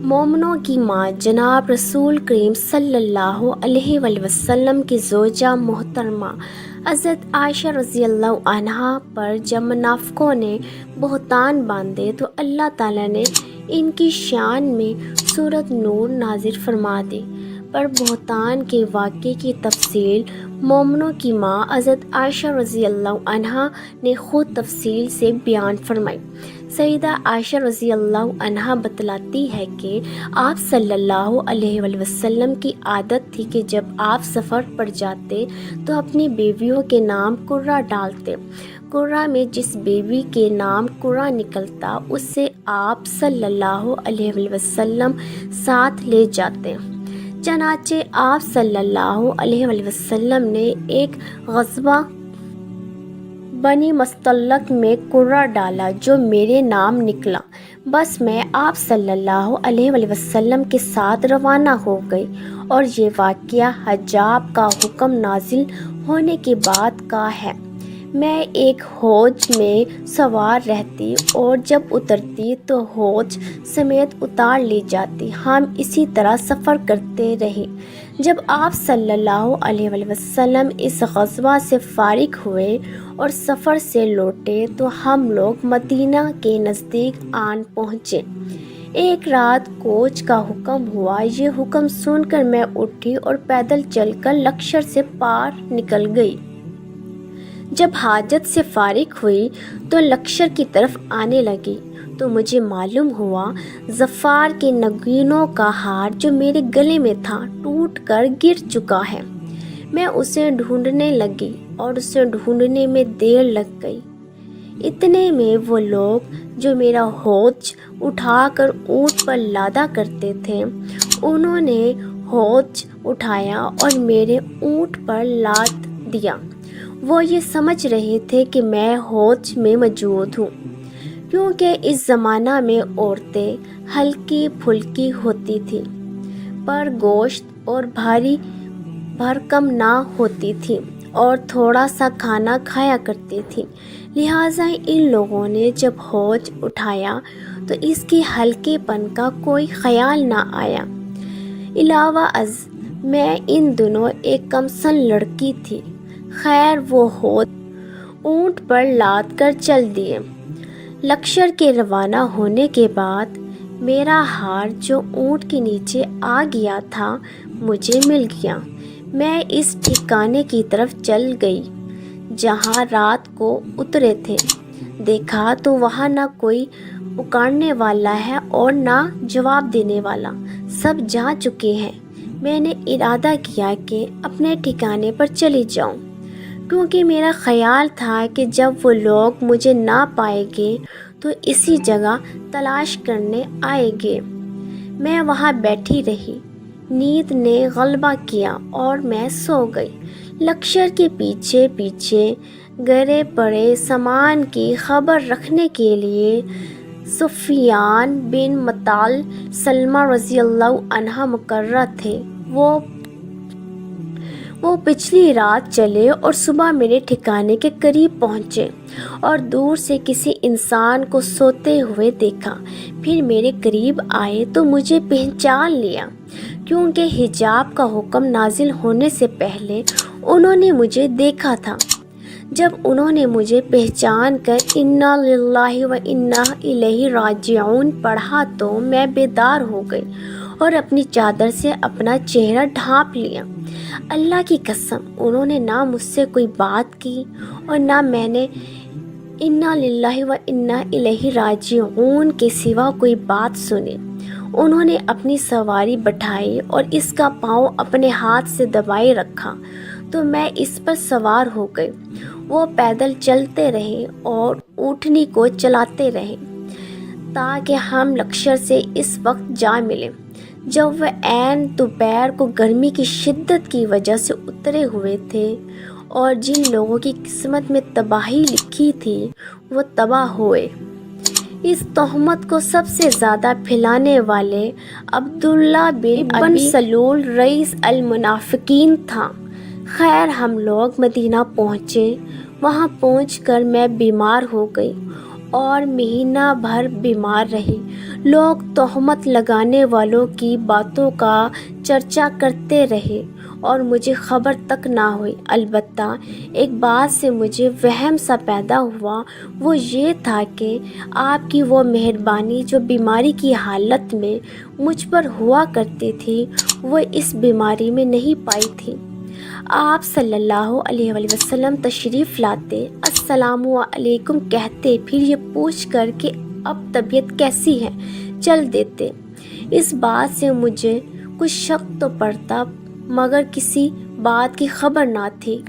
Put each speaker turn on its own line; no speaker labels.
مومنوں کی ماں جناب رسول کریم صلی اللہ علیہ وآلہ وسلم کی زوجہ محترمہ حضرت عائشہ رضی اللہ عنہا پر جب منافقوں نے بہتان باندھے تو اللہ تعالیٰ نے ان کی شان میں سورۃ نور نازل فرما دی۔ پر بہتان کے واقعے کی تفصیل مومنوں کی ماں حضرت عائشہ رضی اللہ عنہا نے خود تفصیل سے بیان فرمائی۔ سیدہ عائشہ رضی اللہ عنہا بتلاتی ہے کہ آپ صلی اللہ علیہ وآلہ وسلم کی عادت تھی کہ جب آپ سفر پر جاتے تو اپنی بیویوں کے نام قرہ ڈالتے۔ قرہ میں جس بیوی کے نام قرہ نکلتا اس سے آپ صلی اللہ علیہ وآلہ وسلم ساتھ لے جاتے۔ چنانچہ آپ صلی اللہ علیہ وآلہ وسلم نے ایک غزوہ بنی مستلق میں قرہ ڈالا جو میرے نام نکلا۔ بس میں آپ صلی اللہ علیہ وآلہ وسلم کے ساتھ روانہ ہو گئی، اور یہ واقعہ حجاب کا حکم نازل ہونے کے بعد کا ہے۔ میں ایک حوض میں سوار رہتی اور جب اترتی تو حوض سمیت اتار لی جاتی۔ ہم اسی طرح سفر کرتے رہے۔ جب آپ صلی اللہ علیہ وآلہ وسلم اس غزوہ سے فارغ ہوئے اور سفر سے لوٹے تو ہم لوگ مدینہ کے نزدیک آن پہنچے۔ ایک رات کوچ کا حکم ہوا۔ یہ حکم سن کر میں اٹھی اور پیدل چل کر لشکر سے پار نکل گئی۔ جب حاجت سے فارغ ہوئی تو لشکر کی طرف آنے لگی تو مجھے معلوم ہوا ظفار کے نگینوں کا ہار جو میرے گلے میں تھا ٹوٹ کر گر چکا ہے۔ میں اسے ڈھونڈنے لگی اور اسے ڈھونڈنے میں دیر لگ گئی۔ اتنے میں وہ لوگ جو میرا حوض اٹھا کر اونٹ پر لادا کرتے تھے، انہوں نے حوض اٹھایا اور میرے اونٹ پر لاد دیا۔ وہ یہ سمجھ رہے تھے کہ میں حوض میں موجود ہوں، کیونکہ اس زمانہ میں عورتیں ہلکی پھلکی ہوتی تھیں، پر گوشت اور بھاری بھرکم نہ ہوتی تھیں اور تھوڑا سا کھانا کھایا کرتی تھیں۔ لہٰذا ان لوگوں نے جب حوض اٹھایا تو اس کے ہلکے پن کا کوئی خیال نہ آیا۔ علاوہ از میں ان دنوں ایک کمسن لڑکی تھی۔ خیر وہ حوض اونٹ پر لاد کر چل دیے۔ لشکر کے روانہ ہونے کے بعد میرا ہار جو اونٹ کے نیچے آ گیا تھا مجھے مل گیا۔ میں اس ٹھکانے کی طرف چل گئی جہاں رات کو اترے تھے۔ دیکھا تو وہاں نہ کوئی پکارنے والا ہے اور نہ جواب دینے والا، سب جا چکے ہیں۔ میں نے ارادہ کیا کہ اپنے ٹھکانے پر چلی جاؤں، کیونکہ میرا خیال تھا کہ جب وہ لوگ مجھے نہ پائیں گے تو اسی جگہ تلاش کرنے آئیں گے۔ میں وہاں بیٹھی رہی۔ نیند نے غلبہ کیا اور میں سو گئی۔ لشکر کے پیچھے پیچھے گرے پڑے سامان کی خبر رکھنے کے لیے سفیان بن مطل سلمہ رضی اللہ عنہ مقرر تھے۔ وہ پچھلی رات چلے اور صبح میرے ٹھکانے کے قریب پہنچے اور دور سے کسی انسان کو سوتے ہوئے دیکھا۔ پھر میرے قریب آئے تو مجھے پہچان لیا، کیونکہ حجاب کا حکم نازل ہونے سے پہلے انہوں نے مجھے دیکھا تھا۔ جب انہوں نے مجھے پہچان کر انا للہ و انا الیہ راجعون پڑھا تو میں بیدار ہو گئی اور اپنی چادر سے اپنا چہرہ ڈھانپ لیا۔ اللہ کی قسم انہوں نے نہ مجھ سے کوئی بات کی اور نہ میں نے انا للہ و انا الیہ راجعون کے سوا کوئی بات سنی۔ انہوں نے اپنی سواری بٹھائی اور اس کا پاؤں اپنے ہاتھ سے دبائے رکھا تو میں اس پر سوار ہو گئی۔ وہ پیدل چلتے رہے اور اونٹنی کو چلاتے رہے تاکہ ہم لشکر سے اس وقت جا ملے جب وہ عین دوپہر کو گرمی کی شدت کی وجہ سے اترے ہوئے تھے، اور جن لوگوں کی قسمت میں تباہی لکھی تھی وہ تباہ ہوئے۔ اس تہمت کو سب سے زیادہ پھیلانے والے عبداللہ بن سلول رئیس المنافقین تھا۔ خیر ہم لوگ مدینہ پہنچے۔ وہاں پہنچ کر میں بیمار ہو گئی اور مہینہ بھر بیمار رہی۔ لوگ تہمت لگانے والوں کی باتوں کا چرچا کرتے رہے اور مجھے خبر تک نہ ہوئی۔ البتہ ایک بات سے مجھے وہم سا پیدا ہوا، وہ یہ تھا کہ آپ کی وہ مہربانی جو بیماری کی حالت میں مجھ پر ہوا کرتی تھی، وہ اس بیماری میں نہیں پائی تھی۔ آپ صلی اللہ علیہ وآلہ وسلم تشریف لاتے، السلام علیکم کہتے، پھر یہ پوچھ کر کہ اب طبیعت کیسی ہے چل دیتے۔ اس بات سے مجھے کچھ شک تو پڑتا، مگر کسی بات کی خبر نہ تھی۔